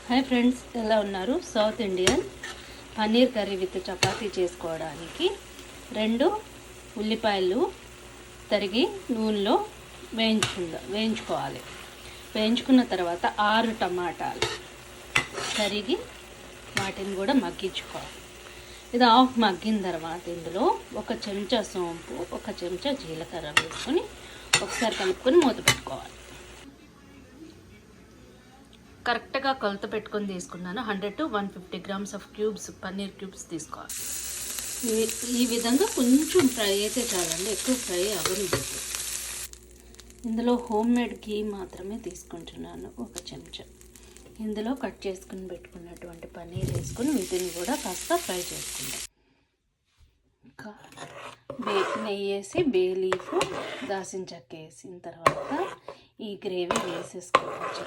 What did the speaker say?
Hi friends, ఎలా ఉన్నారు? South Indian paneer curry with chapati చేసుకోవడానికి 2 ఉల్లిపాయలు తరిగి నూనెలో వేయించుకోవాలి. వేయించుకున్న తర్వాత 6 టమాటాలు తరిగి వాటిని కూడా మగ్గించుకోవాలి. ఇది హాఫ్ మగ్గిన తర్వాత ఇందులో 1 చెంచా సోంపు, 1 చెంచా జీలకర్ర వేసుకొని ఒకసారి కలుపుకొని మూత పెట్టుకోవాలి. కరెక్ట్గా కొలత పెట్టుకొని తీసుకున్నాను. 100 to 150 grams of cubes paneer cubes తీసుకోవాలి. ఈ విధంగా కొంచెం ఫ్రై అయితే చాలండి, ఎక్కువ ఫ్రై అవ్వదు. ఇందులో హోమ్ మేడ్ ఘీ మాత్రమే తీసుకుంటున్నాను, 1 చెంచా. ఇందులో కట్ చేసుకుని పెట్టుకున్నటువంటి పన్నీర్ వేసుకొని వీటిని కూడా కాస్త ఫ్రై చేసుకుంటాం. నెయ్యి వేసి బే లీఫ్, దాల్చిన చెక్క వేసిన తర్వాత ఈ గ్రేవీ వేసేసుకోవచ్చు.